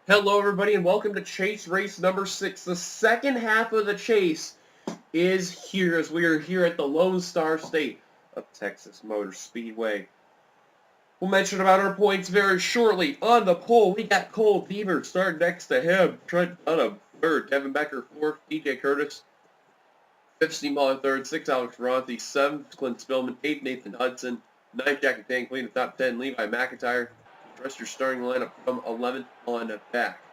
Hello everybody and welcome to Chase Race number 6. The second half of the chase is here as we are here at the Lone Star State of Texas Motor Speedway. We'll mention about our points very shortly. On the pole, we got Cole Deaver starting next to him. Trent Dunham third, Devin Becker fourth, DJ Curtis fifth, Steve Muller third, sixth Alex Ronthi, seventh Clint Spillman, eighth Nathan Hudson, ninth Jackie Tang, clean the top 10, Levi McIntyre. The rest of your starting lineup from 11th on back.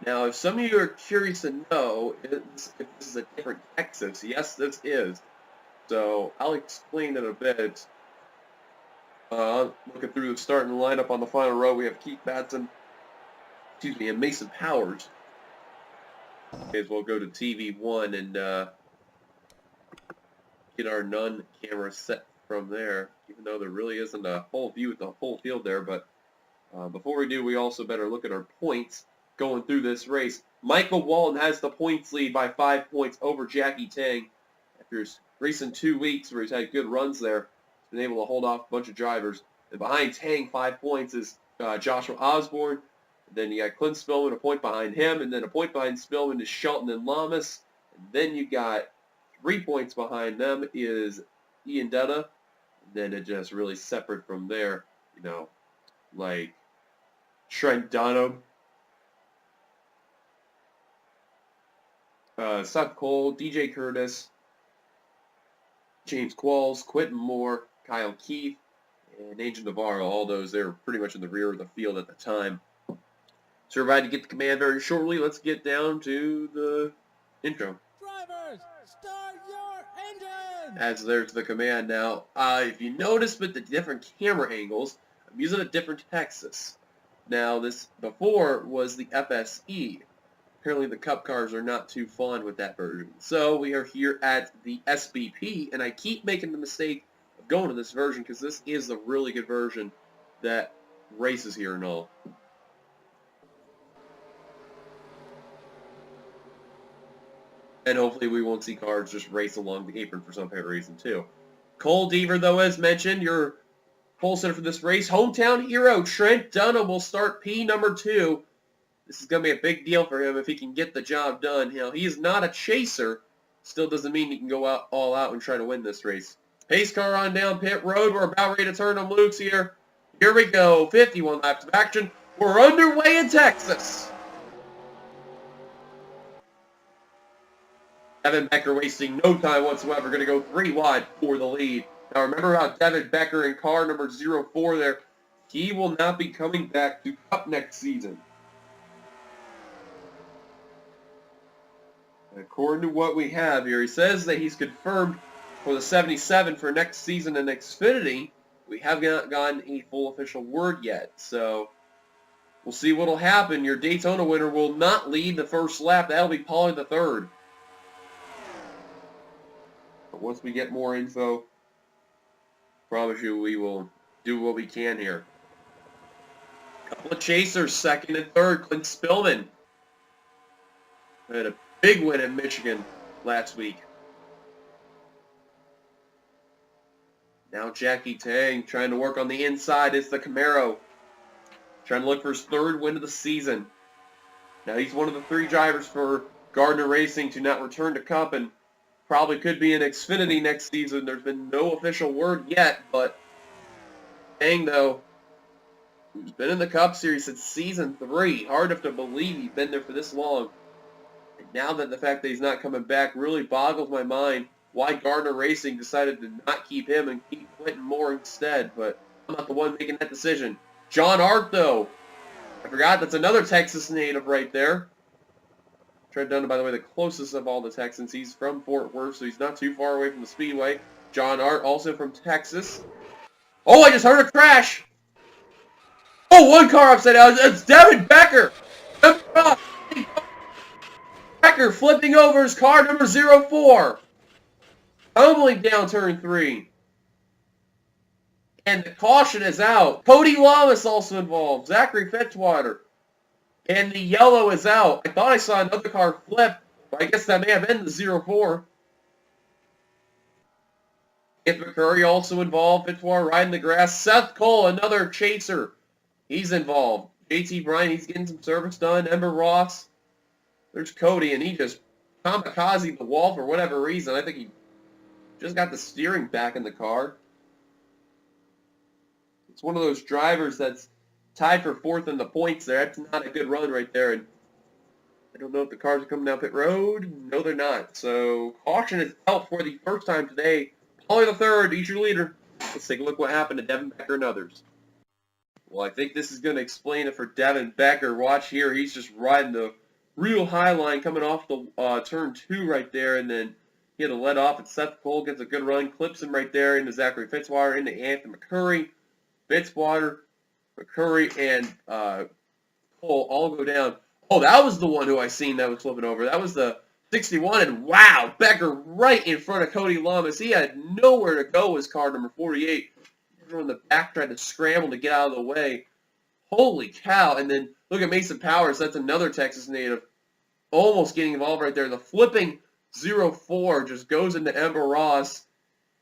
Now, if some of you are curious to know if this is a different Texas, yes, this is. So I'll explain it a bit. Looking through the starting lineup on the final row, we have Keith Batson, and Mason Powers. May as well go to TV1 and get our camera set from there, even though there really isn't a whole view of the whole field there. But before we do, we also better look at our points going through this race. Michael Walton has the points lead by 5 points over Jackie Tang. After his recent 2 weeks where he's had good runs there, he's been able to hold off a bunch of drivers. And behind Tang, 5 points is Joshua Osborne. And then you got Clint Spillman, a point behind him. And then a point behind Spillman is Shelton and Lamas. And then you got 3 points behind them is Ian Dutta. And then it just really separate from there, like Trent Dunham, Seth Cole, DJ Curtis, James Qualls, Quentin Moore, Kyle Keith, and Angel Navarro. All those, they were pretty much in the rear of the field at the time. So we're about to get the command very shortly. Let's get down to the intro. Drivers, start your engine! As there's the command now. If you notice with the different camera angles, I'm using a different Texas. Now, this before was the FSE. Apparently the Cup cars are not too fond with that version. So we are here at the SBP, and I keep making the mistake of going to this version because this is a really good version that races here and all. And hopefully we won't see cars just race along the apron for some reason too. Cole Deaver, though, as mentioned, your pole sitter for this race. Hometown hero Trent Dunham will start P number 2. This is going to be a big deal for him if he can get the job done. He is not a chaser. Still doesn't mean he can go out all out and try to win this race. Pace car on down pit road. We're about ready to turn them loose here. Here we go. 51 laps of action. We're underway in Texas. Devin Becker wasting no time whatsoever. Going to go 3 wide for the lead. Now remember about Devin Becker in car number 04 there. He will not be coming back to Cup next season. According to what we have here, he says that he's confirmed for the 77 for next season in Xfinity. We have not gotten a full official word yet, so we'll see what will happen. Your Daytona winner will not lead the first lap. That'll be Paulie the third. But once we get more info, promise you we will do what we can here. Couple of chasers, second and third. Clint Spillman had a big win in Michigan last week. Now Jackie Tang trying to work on the inside. It's the Camaro. Trying to look for his 3rd win of the season. Now he's one of the 3 drivers for Gardner Racing to not return to Cup and probably could be in Xfinity next season. There's been no official word yet, but Tang, though, who's been in the Cup Series since season 3. Hard enough to believe he's been there for this long. And now that the fact that he's not coming back really boggles my mind why Gardner Racing decided to not keep him and keep Quentin Moore instead. But I'm not the one making that decision. John Art, though. I forgot that's another Texas native right there. Trent Dunham, by the way, the closest of all the Texans. He's from Fort Worth, so he's not too far away from the Speedway. John Art, also from Texas. Oh, I just heard a crash! Oh, one car upside down. It's Devin Becker! Becker flipping over his car, number 04. Tumbling down turn 3. And the caution is out. Cody Lamas also involved. Zachary Fitzwater. And the yellow is out. I thought I saw another car flip, but I guess that may have been the 04. If McCurry also involved. Fitzwater riding the grass. Seth Cole, another chaser. He's involved. JT Bryant, he's getting some service done. Ember Ross. There's Cody, and he just kamikaze the wall for whatever reason. I think he just got the steering back in the car. It's one of those drivers that's tied for fourth in the points there. That's not a good run right there. And I don't know if the cars are coming down pit road. No, they're not. So caution is out for the first time today. Paulie the third, he's your leader. Let's take a look what happened to Devin Becker and others. Well, I think this is going to explain it for Devin Becker. Watch here. He's just riding the real high line coming off the turn 2 right there. And then he had to let off. And Seth Cole gets a good run. Clips him right there into Zachary Fitzwater, into Anthony McCurry. Fitzwater, McCurry, and Cole all go down. Oh, that was the one who I seen that was flipping over. That was the 61, and wow, Becker right in front of Cody Lamas. He had nowhere to go as car number 48. Everyone in the back tried to scramble to get out of the way. Holy cow. And then look at Mason Powers. That's another Texas native. Almost getting involved right there. The flipping 04 just goes into Ember Ross,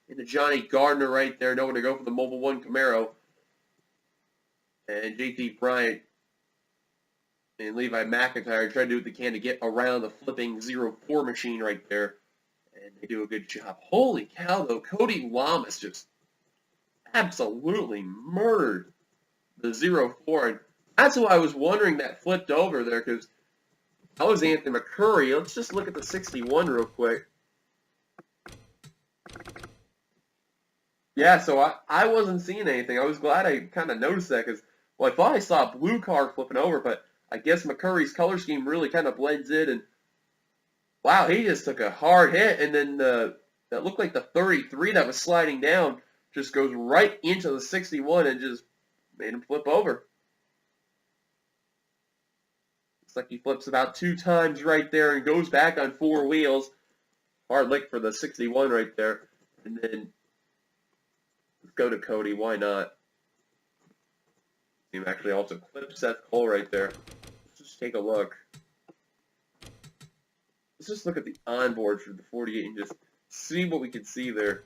into Johnny Gardner right there. Nowhere to go for the Mobile 1 Camaro. And JT Bryant and Levi McIntyre try to do what they can to get around the flipping 04 machine right there. And they do a good job. Holy cow, though. Cody Lamas just absolutely murdered the 04. And that's who I was wondering that flipped over there, because that was Anthony McCurry. Let's just look at the 61 real quick. Yeah, so I wasn't seeing anything. I was glad I kind of noticed that, because, well, I thought I saw a blue car flipping over, but I guess McCurry's color scheme really kind of blends in, and wow, he just took a hard hit, and then that looked like the 33 that was sliding down just goes right into the 61 and just made him flip over. Looks like he flips about 2 times right there and goes back on 4 wheels. Hard lick for the 61 right there. And then let's go to Cody. Why not? He actually also clipped Seth Cole right there. Let's just take a look. Let's just look at the onboard for the 48 and just see what we can see there.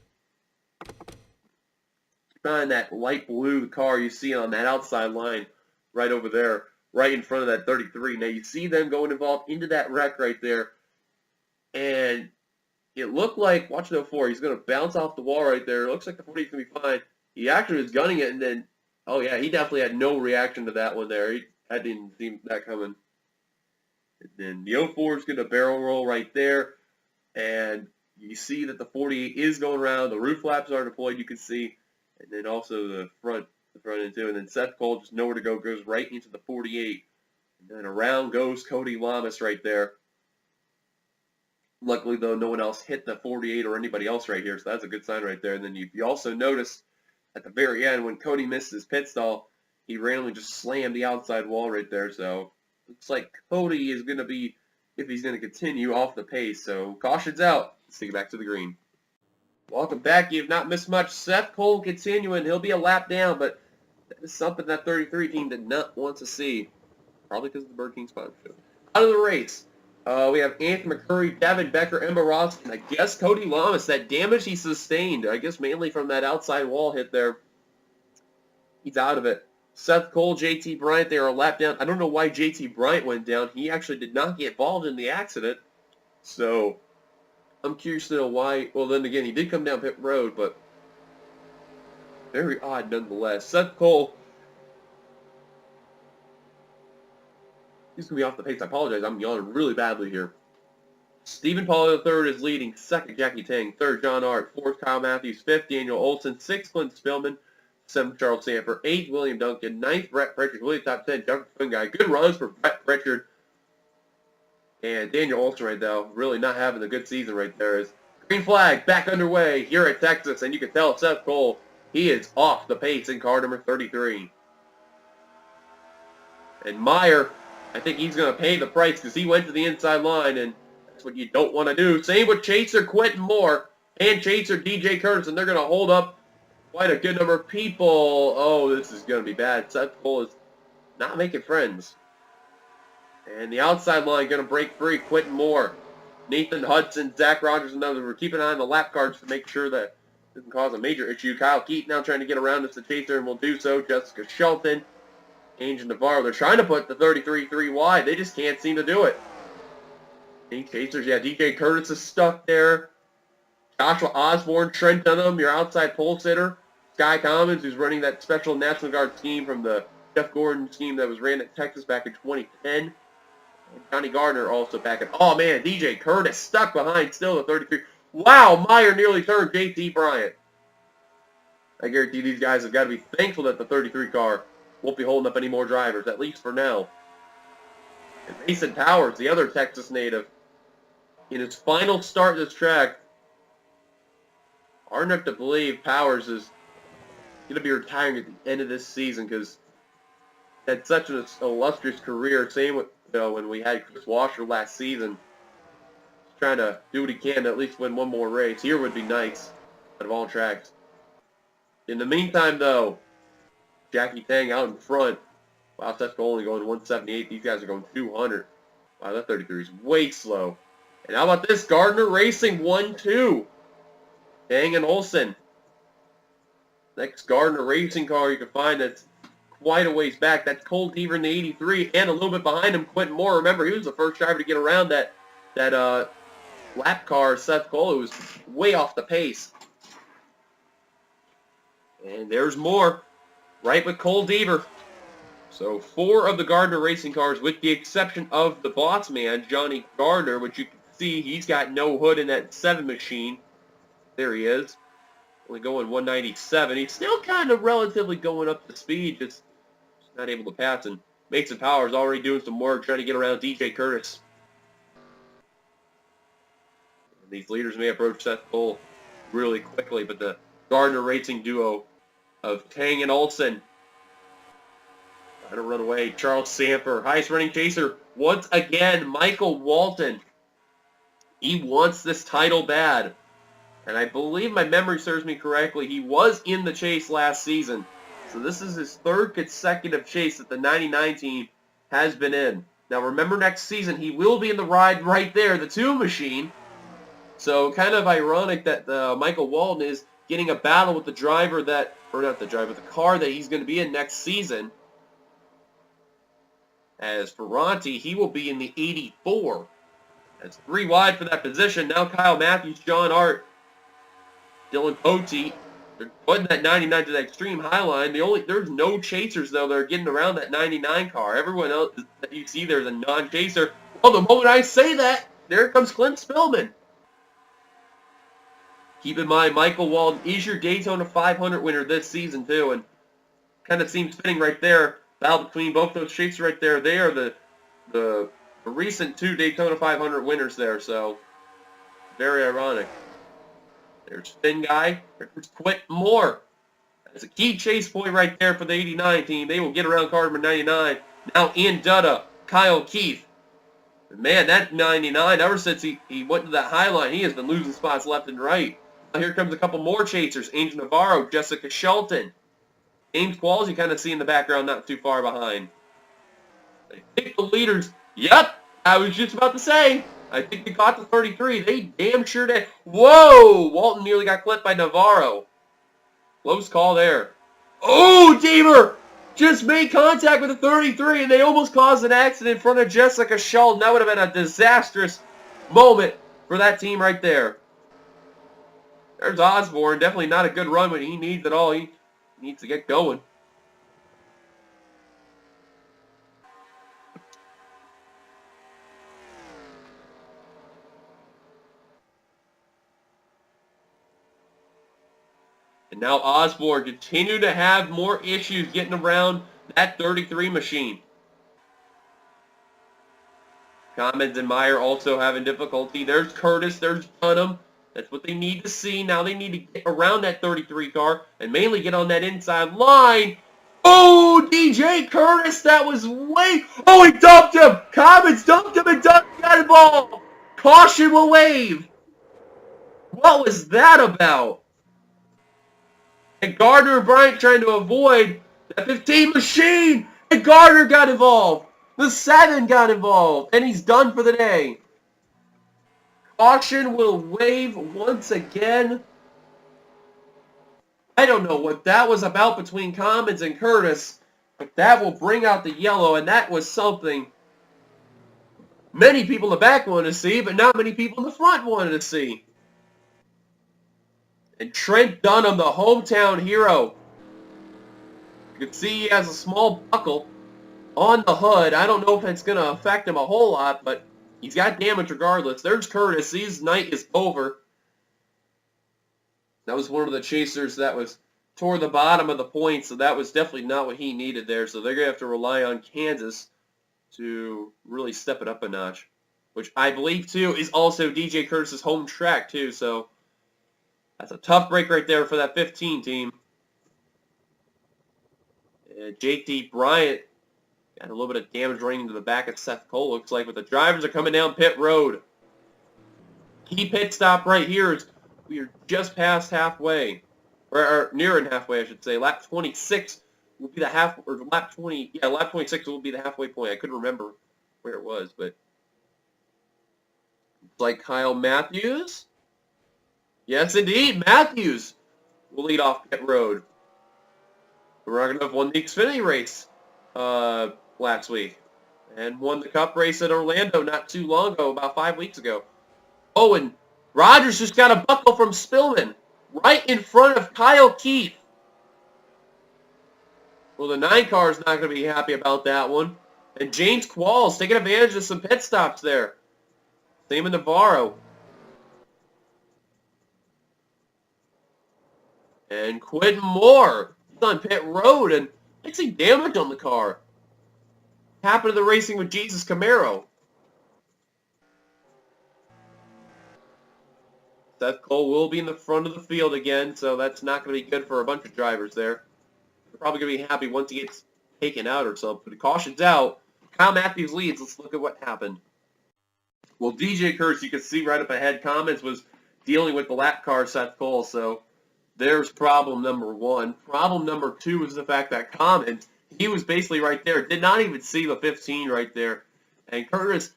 Find that light blue car you see on that outside line right over there, right in front of that 33. Now you see them going involved into that wreck right there. And it looked like, watch the 04, he's going to bounce off the wall right there. It looks like the 48 is going to be fine. He actually was gunning it, and then, oh yeah, he definitely had no reaction to that one there. I didn't see that coming. And then the 04 is going to barrel roll right there. And you see that the 48 is going around. The roof flaps are deployed, you can see. And then also the front end too. And then Seth Cole, just nowhere to go, goes right into the 48. And then around goes Cody Lamas right there. Luckily, though, no one else hit the 48 or anybody else right here, so that's a good sign right there. And then you also notice at the very end, when Cody missed his pit stall, he randomly just slammed the outside wall right there. So looks like Cody is going to be, if he's going to continue, off the pace. So caution's out. Let's take it back to the green. Welcome back. You've not missed much. Seth Cole continuing. He'll be a lap down, but that is something that 33 team did not want to see. Probably because of the Bird King sponsorship. Out of the race, we have Anthony McCurry, Devin Becker, Ember Ross, and I guess Cody Lamas. That damage he sustained, I guess mainly from that outside wall hit there, he's out of it. Seth Cole, JT Bryant, they are a lap down. I don't know why JT Bryant went down. He actually did not get involved in the accident. So I'm curious to know why. Well, then again, he did come down pit road, but very odd nonetheless. Seth Cole, he's going to be off the pace. I apologize. I'm yawning really badly here. Stephen Paulie III is leading. 2nd, Jackie Tang. 3rd, John Art. 4th, Kyle Matthews. 5th, Daniel Olson. 6th, Clint Spillman. 7th, Charles Sanford. 8th, William Duncan. 9th, Brett Pritchard. Really top 10, Jefferson Guy. Good runs for Brett Pritchard. And Daniel Olson right now, really not having a good season right there. Is green flag back underway here at Texas, and you can tell Seth Cole, he is off the pace in car number 33. And Meyer, I think he's going to pay the price because he went to the inside line, and that's what you don't want to do. Same with Chaser Quentin Moore and Chaser DJ Curtis, and they're going to hold up quite a good number of people. Oh, this is going to be bad. Seth Cole is not making friends. And the outside line going to break free. Quentin Moore, Nathan Hudson, Zach Rogers, and others. We're keeping an eye on the lap cards to make sure that it doesn't cause a major issue. Kyle Keith now trying to get around us to Chaser, and will do so. Jessica Shelton Ainge and Navarro, they're trying to put the 33 3 wide. They just can't seem to do it. Any chasers? Yeah, DJ Curtis is stuck there. Joshua Osborne, Trent Dunham, your outside pole sitter. Sky Commons, who's running that special National Guard scheme from the Jeff Gordon scheme that was ran at Texas back in 2010. And Johnny Gardner also back at... Oh, man, DJ Curtis stuck behind still the 33. Wow, Meyer nearly turned JT Bryant. I guarantee these guys have got to be thankful that the 33 car won't be holding up any more drivers, at least for now. And Mason Powers, the other Texas native, in his final start this track, hard enough to believe Powers is going to be retiring at the end of this season because he had such an illustrious career. Same with when we had Chris Washer last season. He's trying to do what he can to at least win one more race. Here would be nice out of all tracks. In the meantime, though, Jackie Tang out in front. Wow, Seth's only going 178. These guys are going 200. Wow, that 33 is way slow. And how about this? Gardner Racing 1-2. Tang and Olsen. Next Gardner Racing car you can find that's quite a ways back. That's Cole Deaver in the 83. And a little bit behind him, Quentin Moore. Remember, he was the first driver to get around that lap car, Seth Cole. It was way off the pace. And there's more, right with Cole Deaver. So 4 of the Gardner Racing cars, with the exception of the boss man, Johnny Gardner, which you can see he's got no hood in that 7 machine. There he is. Only going 197. He's still kind of relatively going up to speed, just not able to pass. And Mason Powers already doing some work trying to get around DJ Curtis. And these leaders may approach Seth Cole really quickly, but the Gardner Racing duo of Tang and Olsen trying to run away. Charles Samper, highest running chaser once again. Michael Walton. He wants this title bad. And I believe my memory serves me correctly, he was in the chase last season. So this is his 3rd consecutive chase that the 99 team has been in. Now remember, next season he will be in the ride right there, the 2 machine. So kind of ironic that Michael Walton is getting a battle with the driver that, or not the driver, the car that he's going to be in next season. As Ferranti, he will be in the 84. That's 3 wide for that position. Now Kyle Matthews, John Art, Dylan Poteet. They're putting that 99 to that extreme high line. There's no chasers, though, that are getting around that 99 car. Everyone else that you see there is a non-chaser. Well, the moment I say that, there comes Clint Spillman. Keep in mind, Michael Walton is your Daytona 500 winner this season, too, and kind of seems fitting right there. Battle between both those chasers right there. They are the recent 2 Daytona 500 winners there, so very ironic. There's Thin Guy. There's Quentin Moore. That's a key chase point right there for the 89 team. They will get around car number 99. Now in Dutta, Kyle Keith. Man, that 99, ever since he went to that high line, he has been losing spots left and right. Now here comes a couple more chasers. Angel Navarro, Jessica Shelton. James Qualls, you kind of see in the background, not too far behind. I think the leaders, yep, I was just about to say, I think they caught the 33. They damn sure did. Whoa! Walton nearly got clipped by Navarro. Close call there. Oh, Deaver just made contact with the 33, and they almost caused an accident in front of Jessica Shelton. That would have been a disastrous moment for that team right there. There's Osborne. Definitely not a good run when he needs it all. He needs to get going. And now Osborne continue to have more issues getting around that 33 machine. Commons and Meyer also having difficulty. There's Curtis. There's Dunham. That's what they need to see. Now they need to get around that 33 car and mainly get on that inside line. Oh, DJ Curtis, that was way... Oh, he dumped him! Commons dumped him and Dunham got involved! Caution will wave! What was that about? And Gardner and Bryant trying to avoid that 15 machine. And Gardner got involved. The 7 got involved. And he's done for the day. Caution will wave once again. I don't know what that was about between Commons and Curtis. But that will bring out the yellow, and that was something many people in the back wanted to see, but not many people in the front wanted to see. And Trent Dunham, the hometown hero. You can see he has a small buckle on the hood. I don't know if it's going to affect him a whole lot, but he's got damage regardless. There's Curtis. His night is over. That was one of the chasers that was toward the bottom of the point, so that was definitely not what he needed there. So they're going to have to rely on Kansas to really step it up a notch, which I believe, too, is also DJ Curtis's home track, too. So that's a tough break right there for that 15 team. And JT Bryant got a little bit of damage running into the back of Seth Cole, looks like, but the drivers are coming down pit road. Key pit stop right here is we are just past halfway, or nearing halfway, I should say. Lap 26 will be the lap 26 will be the halfway point. I couldn't remember where it was, but it's like Kyle Matthews. Yes, indeed, Matthews will lead off pit road. Romanov won the Xfinity race last week and won the Cup race at Orlando not too long ago, about 5 weeks ago. Oh, and Rogers just got a buckle from Spillman right in front of Kyle Keith. Well, the 9 car is not going to be happy about that one. And James Qualls taking advantage of some pit stops there. Same in Navarro. And Quentin Moore on pit road, and I see damage on the car. Happened to the Racing with Jesus Camaro. Seth Cole will be in the front of the field again, so that's not going to be good for a bunch of drivers there. They're probably going to be happy once he gets taken out or something. But caution's out. Kyle Matthews leads. Let's look at what happened. Well, DJ Curtis, you can see right up ahead, Commons was dealing with the lap car Seth Cole, so there's problem number 1. Problem number 2 is the fact that Commons, he was basically right there, did not even see the 15 right there. And Curtis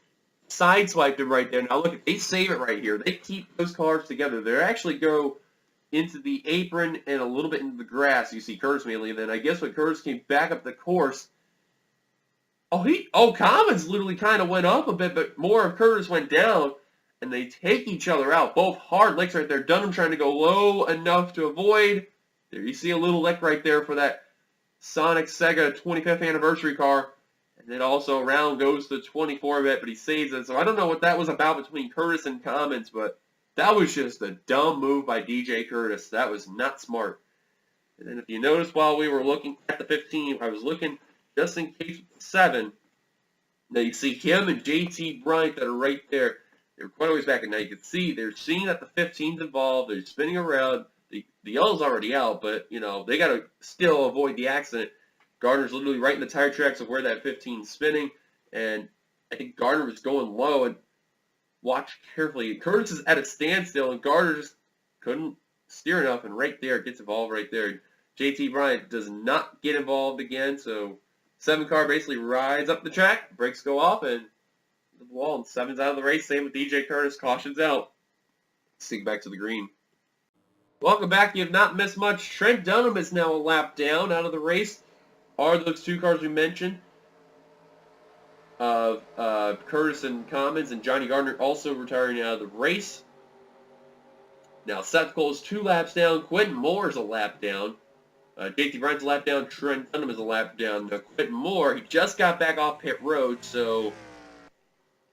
sideswiped him right there. Now look, they save it right here. They keep those cars together. They actually go into the apron and a little bit into the grass. You see Curtis mainly. And then I guess when Curtis came back up the course, Commons literally kind of went up a bit, but more of Curtis went down. And they take each other out. Both hard licks right there. Dunham trying to go low enough to avoid. There you see a little lick right there for that Sonic Sega 25th anniversary car. And then also around goes the 24 bit, but he saves it. So I don't know what that was about between Curtis and Commons, but that was just a dumb move by DJ Curtis. That was not smart. And then if you notice while we were looking at the 15, I was looking just in case with the 7. Now you see him and JT Bryant that are right there. They're quite a ways back, and now you can see they're seeing that the 15's involved. They're spinning around. The yellow's already out, but, you know, they got to still avoid the accident. Gardner's literally right in the tire tracks of where that 15's spinning, and I think Gardner was going low, and watch carefully. Curtis is at a standstill, and Gardner just couldn't steer enough, and right there, gets involved right there. JT Bryant does not get involved again, so 7 car basically rides up the track, brakes go off, and the wall, and 7's out of the race. Same with DJ Curtis. Caution's out. Sink back to the green. Welcome back. You have not missed much. Trent Dunham is now a lap down out of the race. Are those 2 cars we mentioned of Curtis and Commons, and Johnny Gardner also retiring out of the race. Now Seth Cole is 2 laps down. Quentin Moore is a lap down. JT Bryant's a lap down. Trent Dunham is a lap down. Now Quentin Moore, he just got back off pit road, so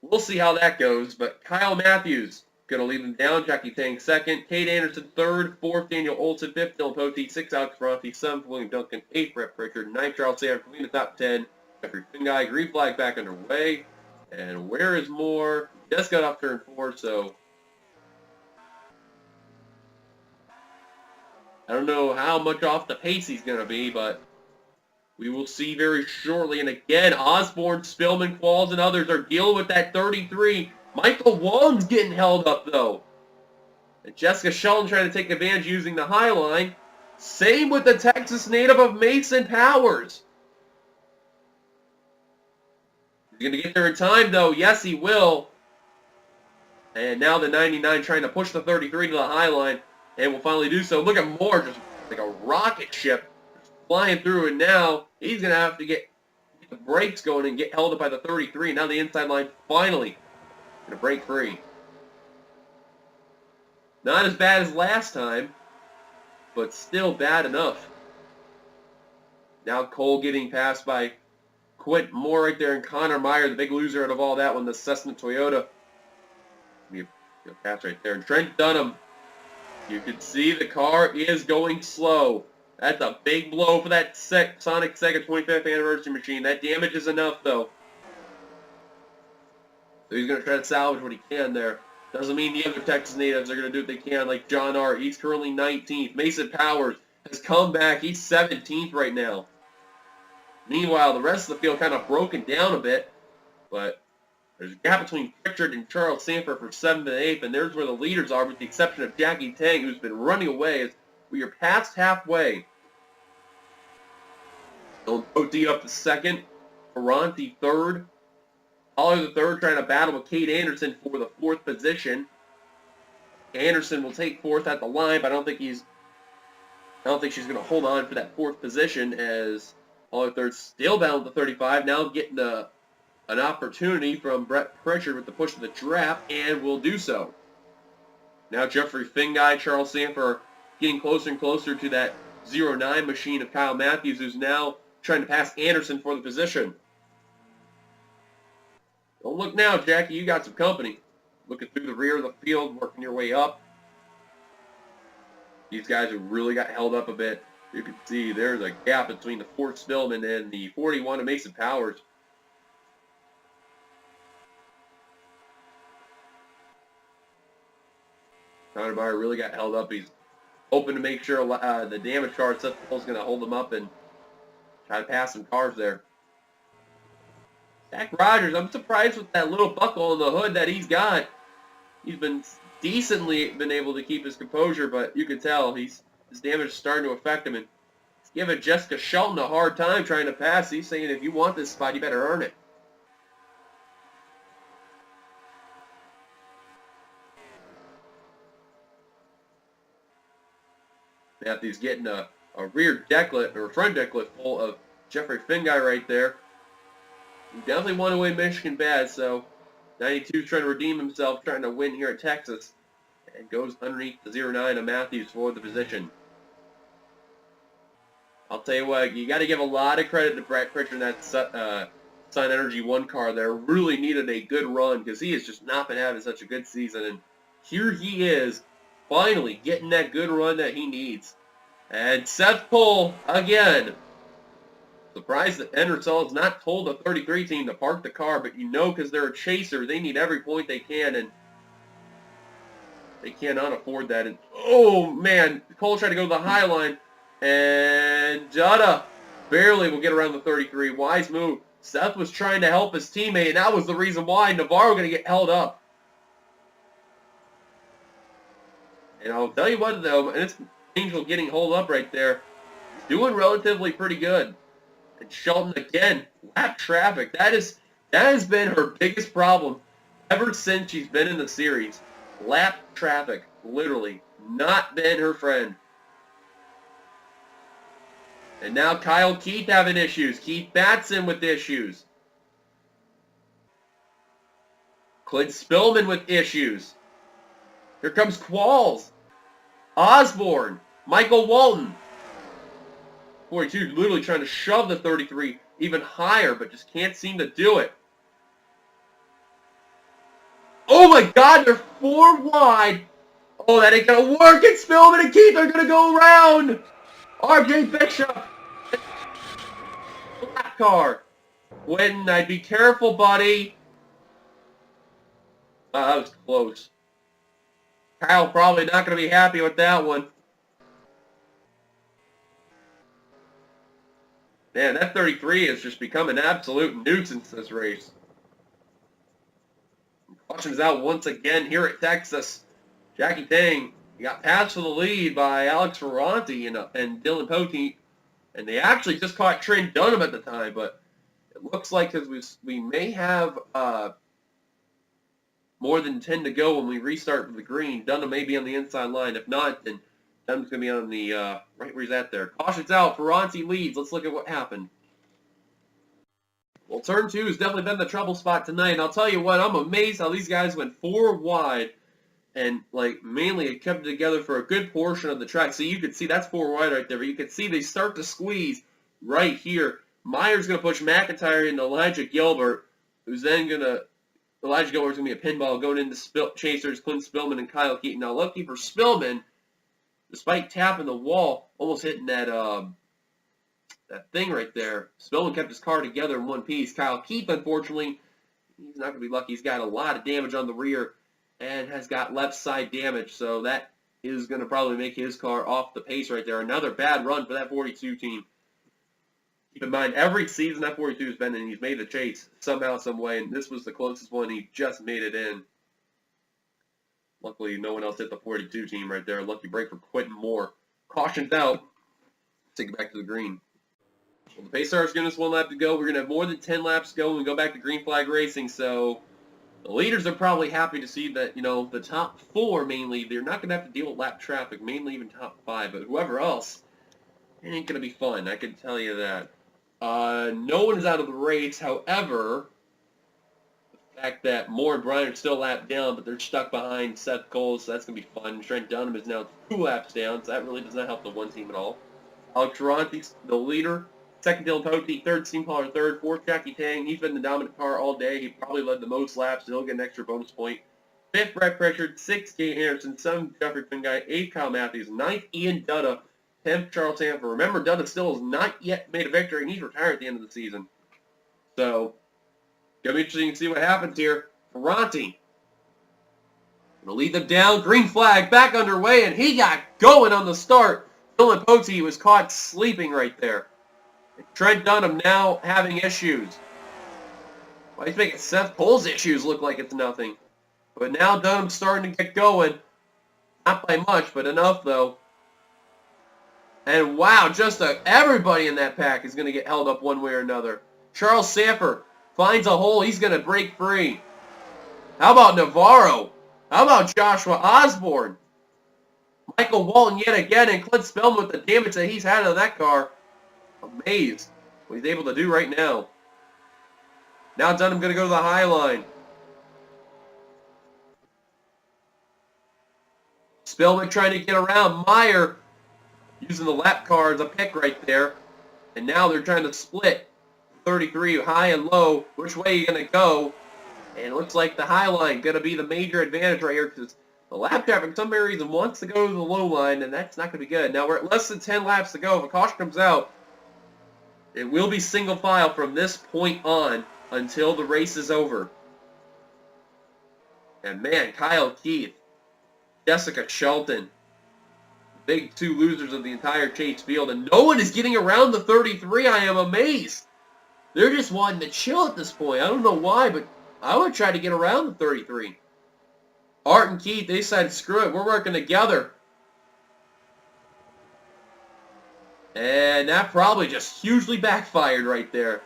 we'll see how that goes, but Kyle Matthews going to leave him down. Jackie Tang 2nd. Kate Anderson 3rd. 4th, Daniel Olson 5th. Dylan Poteet 6th. Alex Bronte 7th. William Duncan 8th. Brett Pritchard 9th. Charles Sayer in the top 10. Jeffrey Finguy. Green flag back underway. And where is Moore? Just got off turn 4, so I don't know how much off the pace he's going to be, but we will see very shortly. And again, Osborne, Spillman, Qualls, and others are dealing with that 33. Michael Wong's getting held up, though. And Jessica Sheldon trying to take advantage using the high line. Same with the Texas native of Mason Powers. He's going to get there in time, though. Yes, he will. And now the 99 trying to push the 33 to the high line. And will finally do so. Look at Moore, just like a rocket ship. flying through, and now he's going to have to get the brakes going and get held up by the 33. Now the inside line finally going to break free. Not as bad as last time, but still bad enough. Now Cole getting passed by Quint Moore right there, and Connor Meyer, the big loser out of all that one, the Cessna Toyota. Good pass right there. And Trent Dunham, you can see the car is going slow. That's a big blow for that Sonic Sega 25th anniversary machine. That damage is enough, though. So he's going to try to salvage what he can there. Doesn't mean the other Texas natives are going to do what they can, like John Art. He's currently 19th. Mason Powers has come back. He's 17th right now. Meanwhile, the rest of the field kind of broken down a bit, but there's a gap between Pritchard and Charles Sanford for 7th and 8th, and there's where the leaders are, with the exception of Jackie Tang, who's been running away as we are past halfway. OT up to 2nd, Ferranti 3rd, Pollard the 3rd trying to battle with Kate Anderson for the 4th position. Anderson will take 4th at the line, but I don't think she's going to hold on for that 4th position, as Pollard 3rd still bound to 35, now getting an opportunity from Brett Pritchard with the push of the draft, and will do so. Now Jeffrey Fingai, Charles Sanford are getting closer and closer to that 09 machine of Kyle Matthews, who's now trying to pass Anderson for the position. Don't look now, Jackie, you got some company. Looking through the rear of the field, working your way up. These guys have really got held up a bit. You can see there's a gap between the 4th Spillman and the 41 of Mason Powers. Connor Meyer really got held up. He's hoping to make sure the damage car is going to hold him up and try to pass some cars there. Zach Rogers, I'm surprised with that little buckle in the hood that he's got. He's been decently able to keep his composure, but you can tell his damage is starting to affect him. And he's giving Jessica Shelton a hard time trying to pass. He's saying, if you want this spot, you better earn it. Matthews getting a rear decklet, or front decklet full of Jeffrey Fingai right there. He definitely won away Michigan bad, so 92 is trying to redeem himself, trying to win here at Texas, and goes underneath the 09 of Matthews for the position. I'll tell you what, you got to give a lot of credit to Brett Pritchard and that Sun Energy 1 car there. Really needed a good run, because he has just not been having such a good season, and here he is, finally getting that good run that he needs. And Seth Cole, again, surprised that NRSL has not told the 33 team to park the car, but you know, because they're a chaser, they need every point they can, and they cannot afford that. And oh man, Cole tried to go to the high line, and Jutta barely will get around the 33. Wise move. Seth was trying to help his teammate, and that was the reason why Navarro going to get held up. And I'll tell you what, though, and it's Angel getting held up right there, doing relatively pretty good. And Shelton again, lap traffic. That has been her biggest problem ever since she's been in the series. Lap traffic, literally, not been her friend. And now Kyle Keith having issues. Keith Batson with issues. Clint Spillman with issues. Here comes Qualls. Osborne. Michael Walton. 42 literally trying to shove the 33 even higher, but just can't seem to do it. Oh my god, they're 4 wide. Oh, that ain't gonna work. And Spillman and Keith are gonna go around. RJ Bishop. Black car. Quentin, I'd be careful, buddy. That was close. Kyle probably not going to be happy with that one. Man, that 33 has just become an absolute nuisance this race. Caution's out once again here at Texas. Jackie Tang, he got passed for the lead by Alex Ferranti and Dylan Poteet. And they actually just caught Trent Dunham at the time, but it looks like because we may have more than 10 to go when we restart with the green. Dunham may be on the inside line. If not, then Dunham's going to be on the, right where he's at there. Caution's out. Ferranti leads. Let's look at what happened. Well, turn 2 has definitely been the trouble spot tonight. And I'll tell you what, I'm amazed how these guys went 4 wide. And, like, mainly it kept it together for a good portion of the track. So you could see, that's 4 wide right there. But you can see they start to squeeze right here. Meyer's going to push McIntyre into Elijah Gilbert, who's then going to, Elijah Gilbert's going to be a pinball going into Chasers, Clint Spillman, and Kyle Keaton. Now, lucky for Spillman, despite tapping the wall, almost hitting that that thing right there, Spillman kept his car together in one piece. Kyle Keaton, unfortunately, he's not going to be lucky. He's got a lot of damage on the rear and has got left side damage, so that is going to probably make his car off the pace right there. Another bad run for that 42 team. Keep in mind, every season that 42 has been in, he's made the chase somehow, some way, and this was the closest one. He just made it in. Luckily, no one else hit the 42 team right there. Lucky break for Quentin Moore. Caution's out. Take it back to the green. Well, the pace star's giving us 1 lap to go. We're going to have more than 10 laps to go when we go back to green flag racing, so the leaders are probably happy to see that, you know, the top 4 mainly, they're not going to have to deal with lap traffic, mainly even top 5, but whoever else, it ain't going to be fun, I can tell you that. No one is out of the race, however, the fact that Moore and Bryan are still lapped down, but they're stuck behind Seth Cole, so that's going to be fun. Trent Dunham is now 2 laps down, so that really does not help the one team at all. Alex Ferranti, the leader. Second, Dylan Pote. Third, Steam Pollard. Third. Fourth, Jackie Tang. He's been the dominant car all day. He probably led the most laps, so he'll get an extra bonus point. Fifth, Brett Pritchard. Sixth, Gay Anderson. Seventh, Jeffrey Finguy. Eighth, Kyle Matthews. Ninth, Ian Dutta. 10th, Charles Sanford. Remember, Dutta still has not yet made a victory, and he's retired at the end of the season. So, going to be interesting to see what happens here. Ferranti going to lead them down. Green flag back underway, and he got going on the start. Dylan Pote was caught sleeping right there. Trent Dunham now having issues. Well, he's making Seth Cole's issues look like it's nothing. But now Dunham's starting to get going. Not by much, but enough, though. And wow, just everybody in that pack is going to get held up one way or another. Charles Sanford finds a hole. He's going to break free. How about Navarro? How about Joshua Osborne? Michael Walton yet again, and Clint Spillman with the damage that he's had on that car. Amazed what he's able to do right now. Now Dunham going to go to the high line. Spillman trying to get around. Meyer using the lap car as a pick right there. And now they're trying to split 33 high and low. Which way are you going to go? And it looks like the high line going to be the major advantage right here because the lap traffic, for some reason, wants to go to the low line, and that's not going to be good. Now we're at less than 10 laps to go. If a caution comes out, it will be single file from this point on until the race is over. And man, Kyle Keith, Jessica Shelton, big 2 losers of the entire chase field, and no one is getting around the 33. I am amazed. They're just wanting to chill at this point. I don't know why, but I would try to get around the 33. Art and Keith, they decided, screw it, we're working together. And that probably just hugely backfired right there.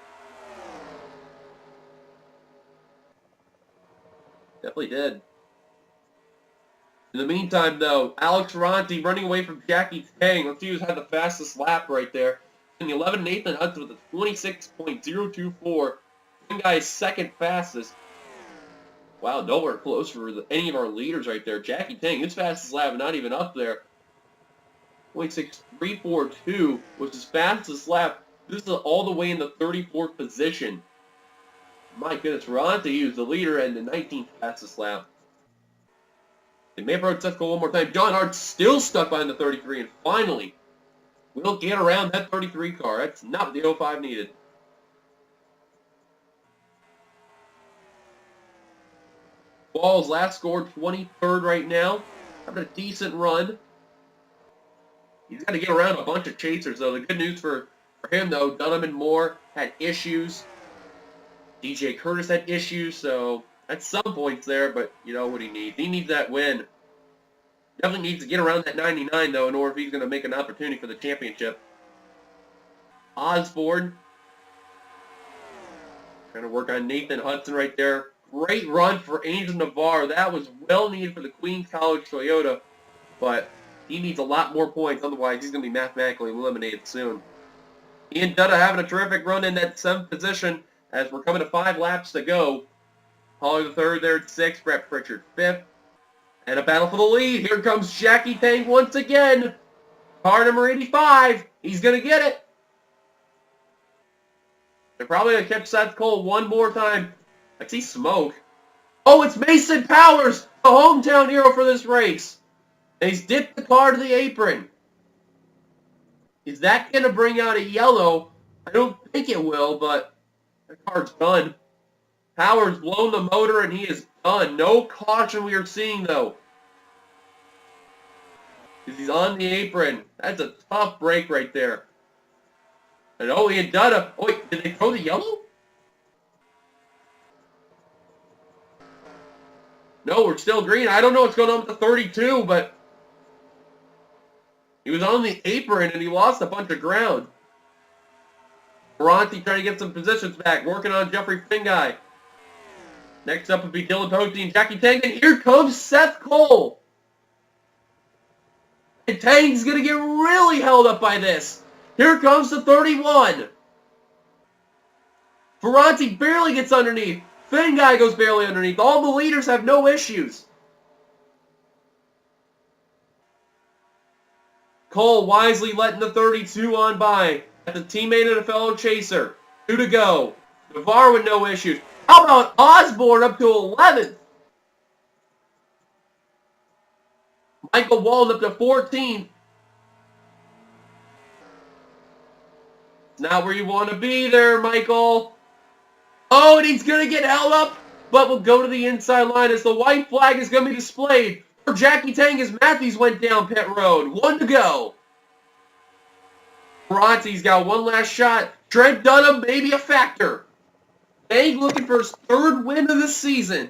Definitely did. In the meantime, though, Alex Ferranti running away from Jackie Tang. Let's see who's had the fastest lap right there. In the 11 and Nathan Hudson with a 26.024. One guy's second fastest. Wow, nowhere close for any of our leaders right there. Jackie Tang, his fastest lap, not even up there. 0.6342 was his fastest lap. This is all the way in the 34th position. My goodness, Ferranti was the leader and the 19th fastest lap. They may have rode Seth Cole one more time. John Hart's still stuck behind the 33, and finally, we'll get around that 33 car. That's not what the 05 needed. Ball's last scored 23rd right now. Having a decent run. He's got to get around a bunch of chasers, though. The good news for him, though, Dunham and Moore had issues. DJ Curtis had issues, so at some points there, but you know what he needs. He needs that win. Definitely needs to get around that 99, though, in order if he's going to make an opportunity for the championship. Osborne. Trying to work on Nathan Hudson right there. Great run for Angel Navarre. That was well needed for the Queens College Toyota, but He needs a lot more points, otherwise he's going to be mathematically eliminated soon. Ian Dutta having a terrific run in that 7th position as we're coming to 5 laps to go. Holly the 3rd there at 6th, Brett Pritchard 5th. And a battle for the lead. Here comes Jackie Tang once again. Car number 85. He's going to get it. They're probably going to catch Seth Cole one more time. I see smoke. Oh, it's Mason Powers, the hometown hero for this race. And he's dipped the car to the apron. Is that going to bring out a yellow? I don't think it will, but the car's done. Powers blown the motor and he is done. No caution we are seeing, though. Because he's on the apron. That's a tough break right there. And oh, Ian Dutta. Oh, wait, did they throw the yellow? No, we're still green. I don't know what's going on with the 32, but he was on the apron and he lost a bunch of ground. Ferranti trying to get some positions back, working on Jeffrey Finguy. Next up would be Dylan Posey and Jackie Tang, and here comes Seth Cole. And Tang's going to get really held up by this. Here comes the 31. Ferranti barely gets underneath. Finguy goes barely underneath. All the leaders have no issues. Cole wisely letting the 32 on by. At the teammate and a fellow chaser. 2 to go. Navarro with no issues. How about Osborne up to 11th? Michael Walden up to 14th. Not where you want to be there, Michael. Oh, and he's going to get held up, but will go to the inside line as the white flag is going to be displayed for Jackie Tang as Matthews went down pit road. 1 to go. Ferranti's got one last shot. Trent Dunham may be a factor. Tang looking for his 3rd win of the season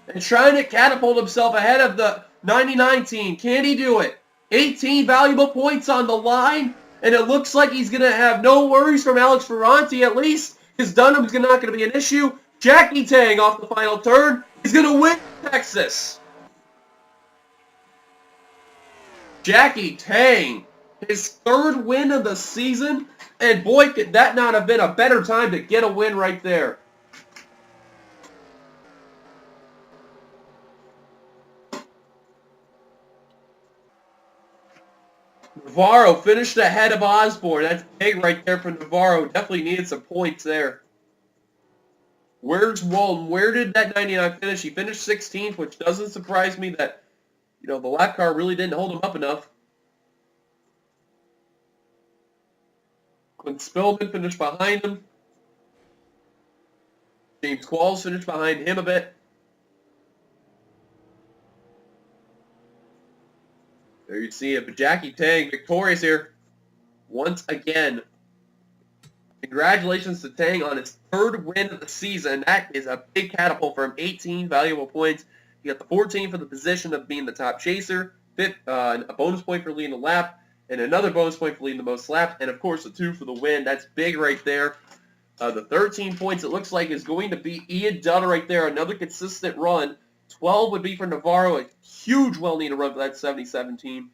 and trying to catapult himself ahead of the 99 team. Can he do it? 18 valuable points on the line, and it looks like he's going to have no worries from Alex Ferranti at least, because Dunham's not going to be an issue. Jackie Tang off the final turn is going to win Texas. Jackie Tang, his 3rd win of the season, and boy, could that not have been a better time to get a win right there. Navarro finished ahead of Osborne. That's big right there for Navarro. Definitely needed some points there. Where's Walton? Where did that 99 finish? He finished 16th, which doesn't surprise me that, the lap car really didn't hold him up enough. Clint Spillman finished behind him. James Qualls finished behind him a bit. There you see it, but Jackie Tang victorious here once again. Congratulations to Tang on his 3rd win of the season. That is a big catapult for him. 18 valuable points. He got the 14 for the position of being the top chaser, a bonus point for leading the lap, and another bonus point for leading the most laps, and of course the 2 for the win. That's big right there. The 13 points it looks like is going to be Ian Dutta right there. Another consistent run. 12 would be for Navarro, a huge well-needed run for that 77 team.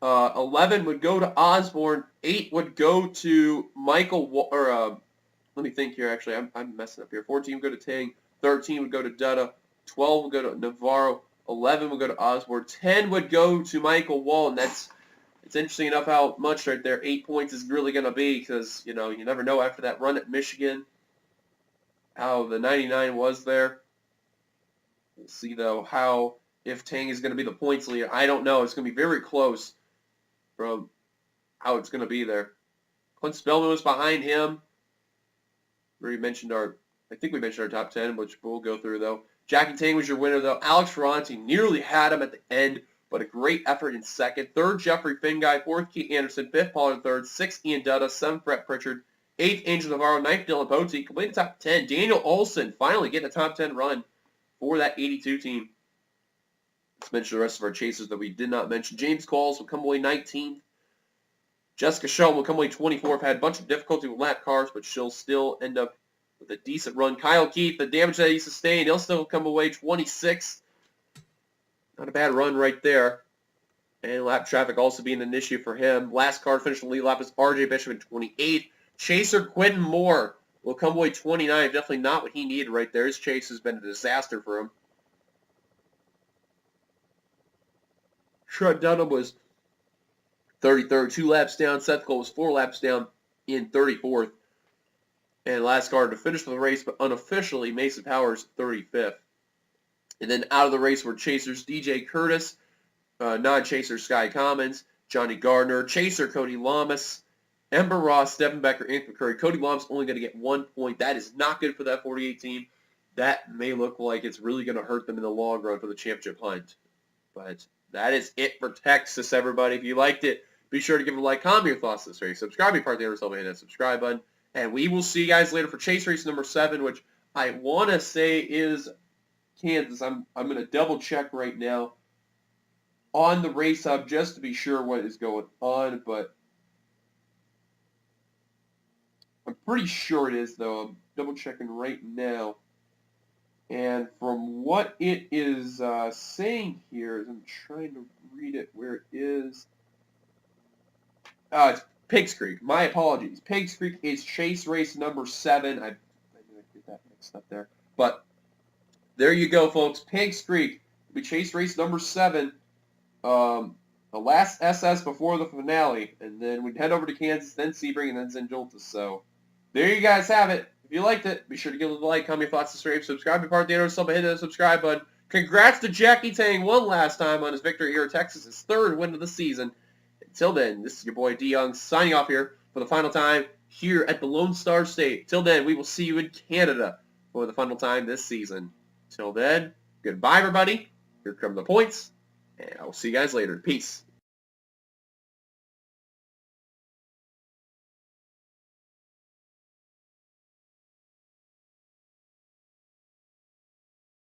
11 would go to Osborne. 8 would go to Michael, let me think here, actually. I'm messing up here. 14 would go to Tang. 13 would go to Dutta. 12 would go to Navarro. 11 would go to Osborne. 10 would go to Michael Walton. It's interesting enough how much right there 8 points is really going to be because, you never know after that run at Michigan how the 99 was there. We'll see, though, if Tang is going to be the points leader. I don't know. It's going to be very close from how it's going to be there. Clint Spillman was behind him. I think we mentioned our top 10, which we'll go through, though. Jackie Tang was your winner, though. Alex Ferranti nearly had him at the end, but a great effort in 2nd. 3rd, Jeffrey Finguy. 4th, Keith Anderson. 5th, Pollard 3rd. 6th, Ian Dutta. 7th, Brett Pritchard. 8th, Angel Navarro. 9th, Dylan Posey. Completing the top 10. Daniel Olson finally getting a top 10 run for that 82 team. Let's mention the rest of our chasers that we did not mention. James Qualls will come away 19th. Jessica Shelton will come away 24th. Had a bunch of difficulty with lap cars, but she'll still end up with a decent run. Kyle Keith, the damage that he sustained, he'll still come away 26th. Not a bad run right there. And lap traffic also being an issue for him. Last car to finish the lead lap is RJ Bishop in 28. Chaser Quentin Moore will come away 29. Definitely not what he needed right there. His chase has been a disaster for him. Trent Dunham was 33rd, 2 laps down. Seth Cole was 4 laps down in 34th. And last car to finish the race, but unofficially, Mason Powers 35th. And then out of the race were chasers DJ Curtis, non-chaser Sky Commons, Johnny Gardner, chaser Cody Lamas, Ember Ross, Devin Becker, Anthony McCurry. Cody Lamas only going to get 1 point. That is not good for that 48 team. That may look like it's really going to hurt them in the long run for the championship hunt. But that is it for Texas, everybody. If you liked it, be sure to give it a like, comment your thoughts on this race. Subscribe, be part of the NRSL, hit that subscribe button. And we will see you guys later for chase race number 7, which I want to say is Kansas. I'm going to double check right now on the race hub just to be sure what is going on, but I'm pretty sure it is, though. I'm double checking right now. And from what it is saying here, as I'm trying to read it where it is, it's Pigs Creek. My apologies. Pigs Creek is chase race number 7. I did get that mixed up there. But there you go, folks. Pigs Creek will be chase race number 7. The last SS before the finale. And then we'd head over to Kansas, then Sebring, and then St. Joltis. So there you guys have it. If you liked it, be sure to give it a like, comment your thoughts, subscribe, be part of the NRSL by hitting the subscribe button. Congrats to Jackie Tang one last time on his victory here at Texas, his 3rd win of the season. Until then, this is your boy D Young signing off here for the final time here at the Lone Star State. Till then, we will see you in Canada for the final time this season. Till then, goodbye everybody. Here come the points, and I will see you guys later. Peace.